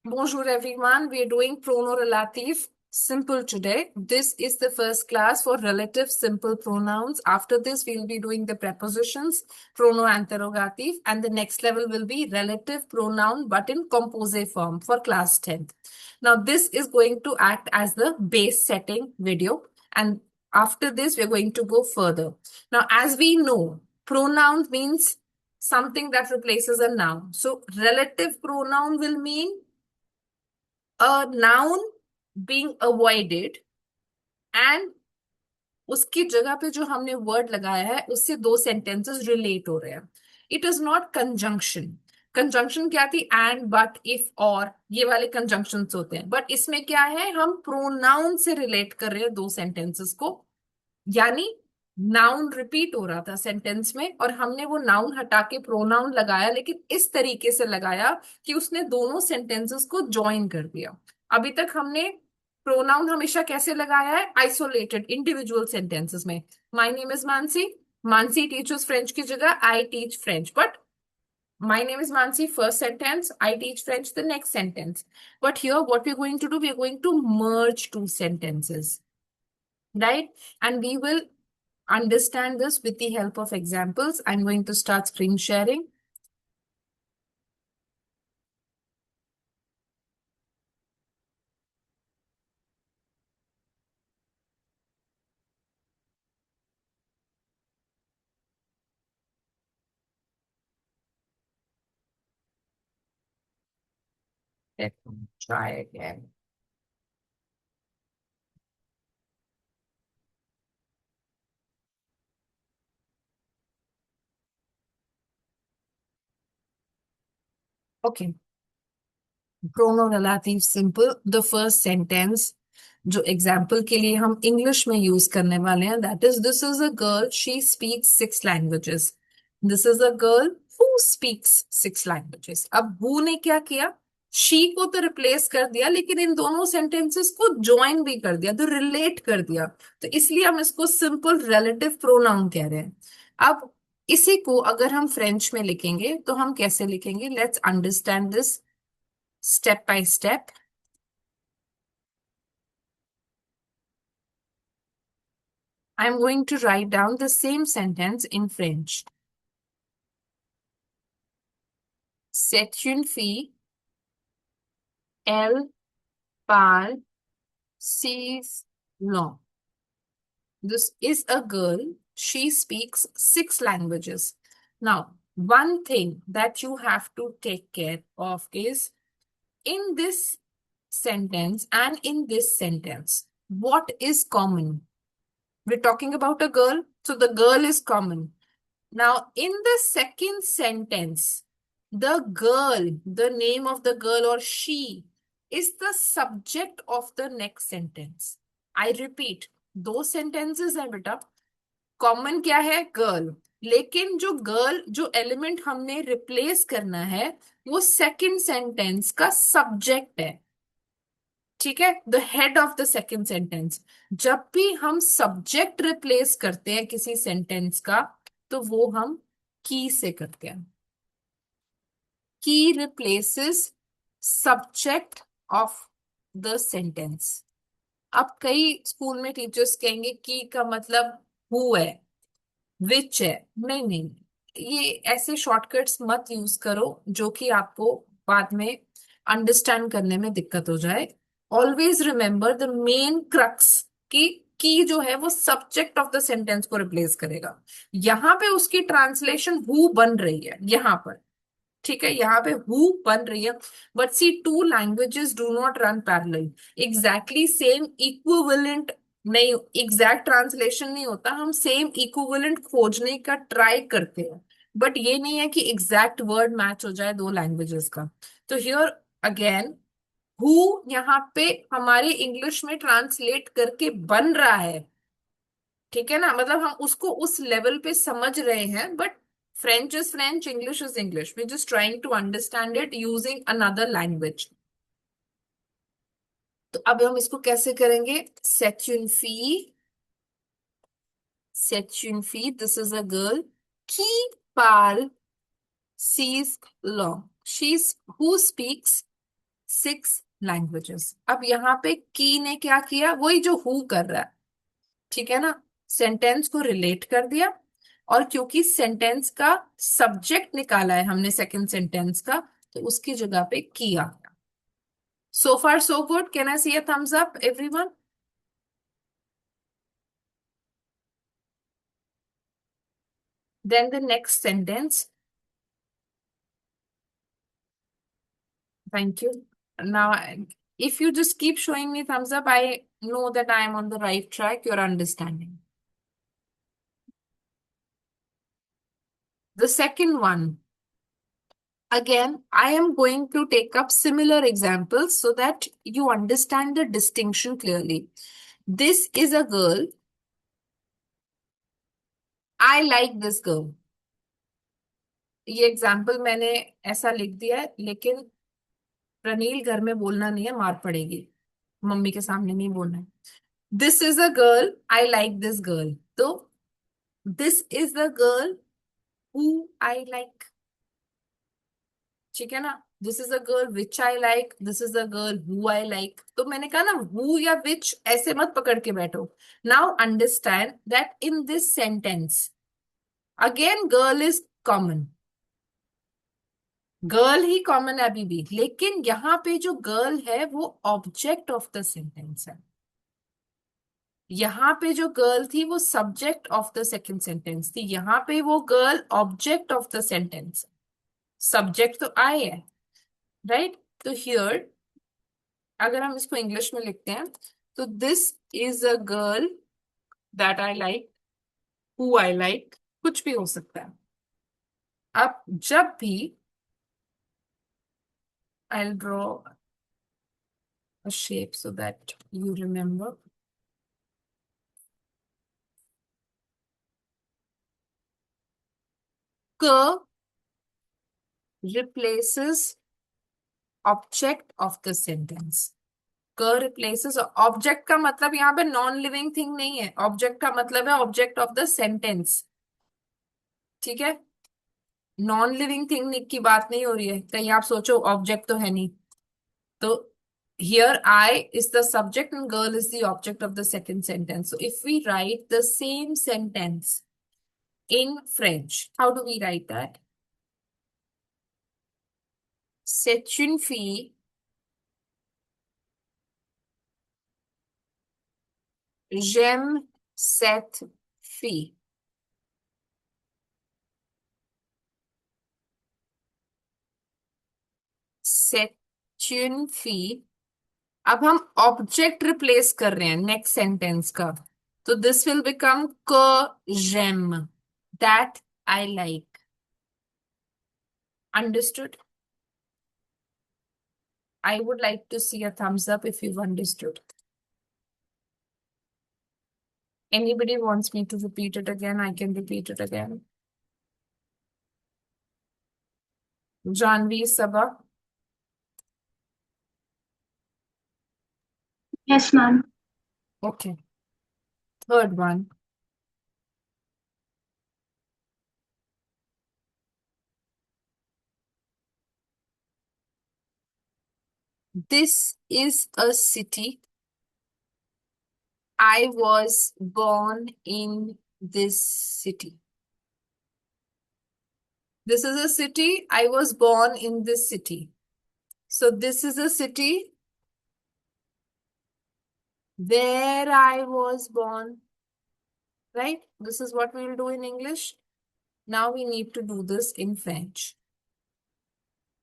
Bonjour everyone, we are doing prono-relative simple today. This is the first class for relative simple pronouns. After this, we'll be doing the prepositions, prono-interrogative, and the next level will be relative pronoun but in composite form for class 10th. Now, this is going to act as the base setting video, and after this, we're going to go further. Now, as we know, pronoun means something that replaces a noun. So, relative pronoun will mean a noun being avoided and उसकी जगह पे जो हमने word लगाया है उससे दो sentences relate हो रहे हैं. It is not conjunction. Conjunction क्या थी? एंड, बट, इफ, और, ये वाले कंजंक्शंस होते हैं. बट इसमें क्या है, हम प्रोनाउन से रिलेट कर रहे हैं दो सेंटेंसेस को. यानी नाउन रिपीट हो रहा था सेंटेंस में और हमने वो नाउन हटा के प्रोनाउन लगाया, लेकिन इस तरीके से लगाया कि उसने दोनों सेंटेंसेस को ज्वाइन कर दिया. अभी तक हमने प्रोनाउन हमेशा कैसे लगाया है? आइसोलेटेड इंडिविजुअल सेंटेंसेस में. My name is Mansi. Mansi teachers French की जगह I teach French. But my name is Mansi, first sentence. I teach French, the next sentence. But here, what we're going to do, we're going to merge two sentences, right? And we will understand this with the help of examples. I'm going to start screen sharing. Let me try again. Okay. Pronoun relative simple. The first sentence जो example के लिए हम English में use करने वाले हैं, that is, this is a girl, she speaks 6 languages. This is a girl who speaks 6 languages. अब who ने क्या किया? शी को तो रिप्लेस कर दिया, लेकिन इन दोनों सेंटेंसेस को ज्वाइन भी कर दिया, तो रिलेट कर दिया. तो इसलिए हम इसको सिंपल रिलेटिव प्रोनाउन कह रहे हैं. अब इसी को अगर हम फ्रेंच में लिखेंगे तो हम कैसे लिखेंगे? Let's understand this step by step. I'm going to write down the same sentence in French. C'est une fille. Elle parle 6 langues. This is a girl. She speaks 6 languages. Now, one thing that you have to take care of is in this sentence and in this sentence, what is common? We're talking about a girl, so the girl is common. Now, in the second sentence, the girl, the name of the girl or she, is the subject of the next sentence. I repeat, दो sentences हैं बेटा. Common क्या है? Girl. लेकिन जो girl, जो element हमने replace करना है, वो सेकंड सेंटेंस का सब्जेक्ट है. ठीक है, the head of the second sentence. जब भी हम सब्जेक्ट रिप्लेस करते हैं किसी सेंटेंस का, तो वो हम की से करते हैं. की replaces subject of the sentence. अब कई स्कूल में टीचर्स कहेंगे की का मतलब हु है, विच है. नहीं नहीं, ये ऐसे शॉर्टकट्स मत यूज करो जो कि आपको बाद में अंडरस्टैंड करने में दिक्कत हो जाए. Always remember the main crux की जो है वो सब्जेक्ट ऑफ द सेंटेंस को रिप्लेस करेगा. यहाँ पे उसकी ट्रांसलेशन हु बन रही है यहाँ पर. ठीक है, यहाँ पे हु बन रही है. But see, 2 languages do not run parallel. Exactly same equivalent नहीं, एग्जैक्ट ट्रांसलेशन नहीं होता. हम सेम इक्विवेलेंट खोजने का ट्राई करते हैं, बट ये नहीं है कि एग्जैक्ट वर्ड मैच हो जाए दो लैंग्वेजेस का. तो हियर अगेन, हु यहाँ पे हमारे इंग्लिश में ट्रांसलेट करके बन रहा है. ठीक है ना, मतलब हम उसको उस लेवल पे समझ रहे हैं. But French is French, English is English. We just trying to understand it using another language. तो अब हम इसको कैसे करेंगे? C'est une fille. C'est une fille. This is a girl qui parle 6 langues. She's who speaks 6 languages. अब यहाँ पे की ने क्या किया, वही जो हु कर रहा है, ठीक है ना, सेंटेंस को रिलेट कर दिया। और क्योंकि सेंटेंस का सब्जेक्ट निकाला है हमने सेकंड सेंटेंस का, तो उसकी जगह पे की आ गया। So far so good, can I see a thumbs up everyone? Then the next sentence. Thank you. Now, if you just keep showing me thumbs up, I know that I am on the right track. You're understanding. The second one, again, I am going to take up similar examples so that you understand the distinction clearly. This is a girl. I like this girl. ये example मैंने ऐसा लिख दिया है, लेकिन प्रनील घर में बोलना नहीं है, मार पड़ेगी। मम्मी के सामने नहीं बोलना है। This is a girl, I like this girl. तो this is the girl who I like, ठीक है ना। This is a girl which I like, this is a girl who I like. तो मैंने कहा ना, हु या विच ऐसे मत पकड़ के बैठो। Now understand that in this sentence again girl is common, girl he common है अभी भी, लेकिन यहाँ पे जो गर्ल है वो ऑब्जेक्ट ऑफ द सेंटेंस है। यहाँ पे जो गर्ल थी वो subject of the second sentence थी, यहाँ पे वो girl object of the sentence. Subject तो आई है, राइट। तो हियर अगर हम इसको इंग्लिश में लिखते हैं, तो this is a girl that I like, who I like, कुछ भी हो सकता है। अब जब भी I draw a shape so that you remember. K replaces object of the sentence. K replaces object का मतलब यहाँ पे नॉन लिविंग थिंग नहीं है, ऑब्जेक्ट का मतलब है ऑब्जेक्ट ऑफ द सेंटेंस, ठीक है। नॉन लिविंग थिंग की बात नहीं हो रही है, कहीं आप सोचो ऑब्जेक्ट तो है नहीं। तो here I is the subject and girl is the object of the second sentence. So if we write the same sentence in French, how do we write that? C'est une fille, j'aime cette fille. C'est une fille. अब हम object replace कर रहे हैं next sentence का, तो this will become क j'aime, that I like. Understood? I would like to see a thumbs up if you've understood. Anybody wants me to repeat it again, I can repeat it again. Janvi, Sabah. Yes, ma'am. Okay. Third one. This is a city. I was born in this city. This is a city. I was born in this city. So this is a city where I was born, right? This is what we will do in English. Now we need to do this in French.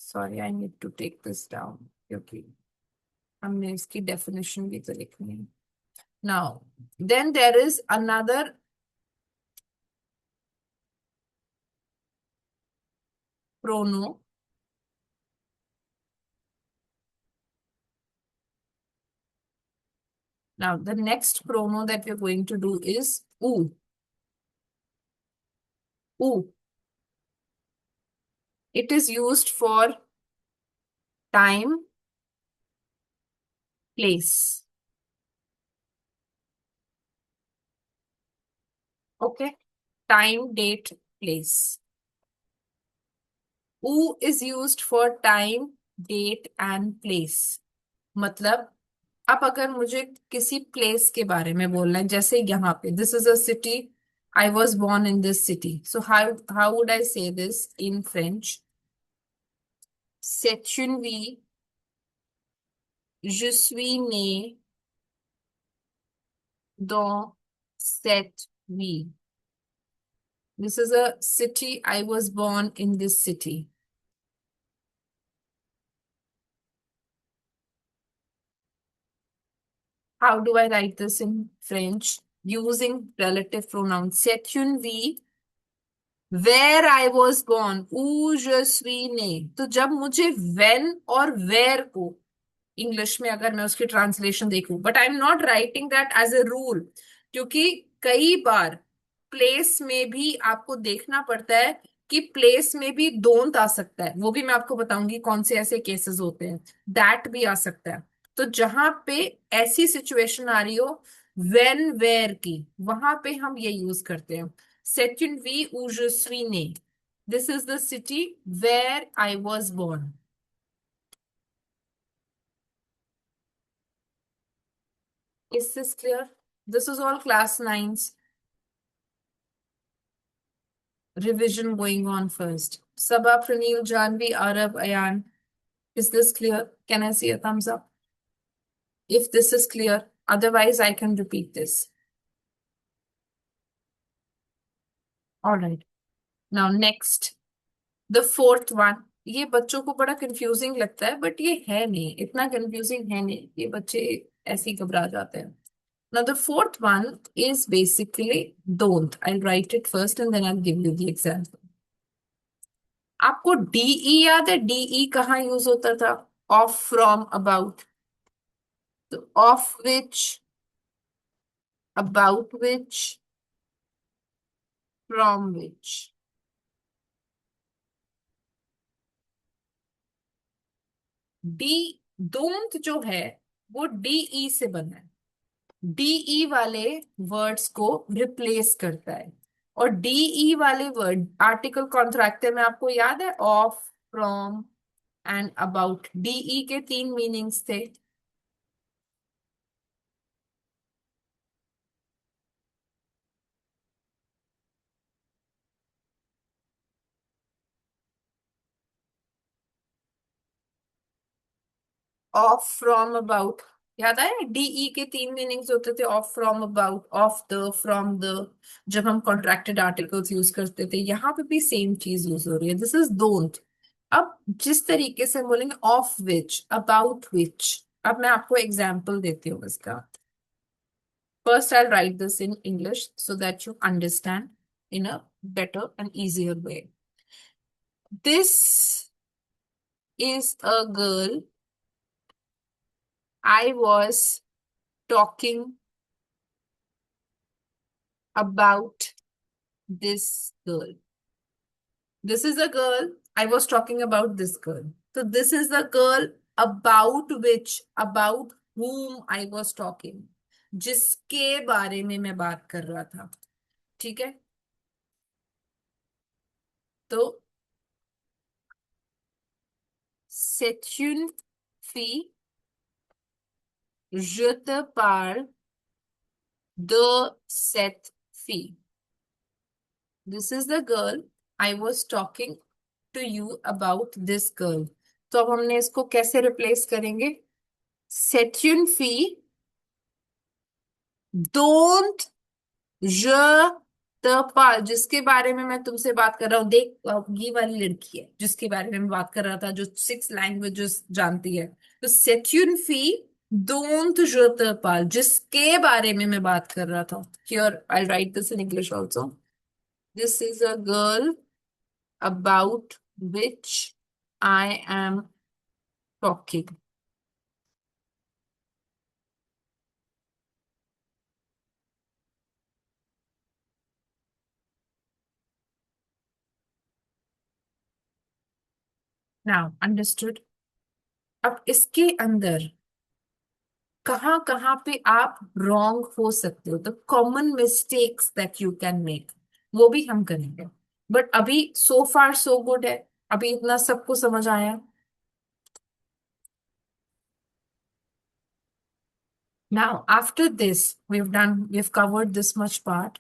Sorry, I need to take this down. Okay. हमने इसकी definition भी तो लिखनी है. Now, then there is another pronoun. Now, the next pronoun that we're going to do is ou. Ou. It is used for time, place. Okay? Time, date, place. Ou is used for time, date and place. मतलब अब अगर मुझे किसी place के बारे में बोलना है, जैसे यहाँ पे this is a city, I was born in this city, so how would I say this in French? C'est une vie, je suis né dans cette vie. This is a city, I was born in this city. How do I write this in French? Using relative pronouns. C'est une vie where I was born, où je suis né. तो जब मुझे when और where को English में अगर मैं उसकी translation देखूं, but I am not writing that as a rule, क्योंकि कई बार प्लेस में भी आपको देखना पड़ता है कि प्लेस में भी दोंत आ सकता है, वो भी मैं आपको बताऊंगी कौन से ऐसे केसेस होते हैं, दैट भी आ सकता है। तो जहां पे ऐसी सिचुएशन आ रही हो वेन वेयर की, वहां पे हम ये यूज करते हैं सेकंड वी ऊजस्वी ने, this is the city where I was born. Is this clear? This is all class 9's revision going on first. Sabah, Pranil, Janvi, Arav, Ayan. Is this clear? Can I see a thumbs up? If this is clear, otherwise I can repeat this. All right. Now next, the fourth one. ये बच्चों को बड़ा confusing लगता है, but ये है नहीं, इतना कंफ्यूजिंग है नहीं, ये बच्चे ऐसे ही घबरा जाते हैं। Now the fourth one is basically don't. I'll write it first and then I'll give you the example. आपको डीई याद है? डीई कहाँ यूज होता था? Of, from, about. तो of which, about which, from which. डी डोंट जो है वो डीई से बना है, डीई वाले वर्ड्स को रिप्लेस करता है। और डीई वाले वर्ड आर्टिकल कॉन्ट्रैक्टर में आपको याद है, off, from and about, D E के तीन मीनिंग्स थे। ऑफ, फ्रॉम, अबाउट, याद आया? डीई के तीन मीनिंग्स होते थे, of, from, about, of the, from the, जब हम कॉन्ट्रैक्टेड आर्टिकल्स यूज करते थे। यहाँ पे भी सेम चीज यूज हो रही है, दिस इज डोंट। अब जिस तरीके से बोलेंगे ऑफ विच, अबाउट विच, अब मैं आपको एग्जाम्पल देती हूँ इसका। First I right this in English so that you understand in a better and easier way. This is a girl I was talking about this girl. This is a girl. I was talking about this girl. So this is the girl about whom I was talking. जिसके बारे में मैं बात कर रहा था। ठीक है? तो c'est une fille, je te parle de cette fille. This is the girl I was talking to you about this girl. तो अब हमने इसको कैसे रिप्लेस करेंगे? C'est une fille dont je te parle, जिसके बारे में मैं तुमसे बात कर रहा हूँ। देख, ये वाली लड़की है जिसके बारे में मैं बात कर रहा था, जो 6 लैंग्वेजेस जानती है। तो c'est une fille dont je te parle, जिसके बारे में मैं बात कर रहा था। Here I'll write this in English also. This is a girl about which I am talking. Now, understood? अब इसके अंदर कहाँ कहाँ पे आप रॉन्ग हो सकते हो, the common mistakes that you can make, वो भी हम करेंगे। बट अभी सो फार सो गुड है, अभी इतना सबको समझ आया। Now, after this, we've covered this much part.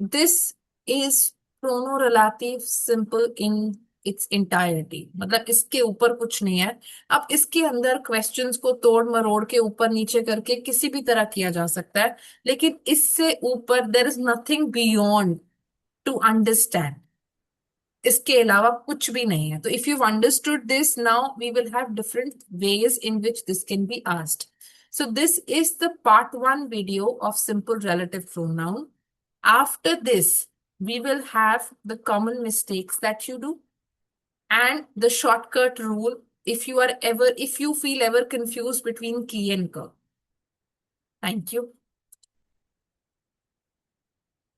This is prono-relative simple in its entirety. मतलब इसके ऊपर कुछ नहीं है. अब इसके अंदर क्वेश्चंस को तोड़ मरोड़ के ऊपर नीचे करके किसी भी तरह किया जा सकता है, लेकिन इससे ऊपर there is nothing beyond to understand. इसके अलावा कुछ भी नहीं है. तो if you understood this, now we will have different ways in which this can be asked. So this is the part 1 video of simple relative pronoun. After this, we will have the common mistakes that you do and the shortcut rule if you feel ever confused between key and curl. Thank you.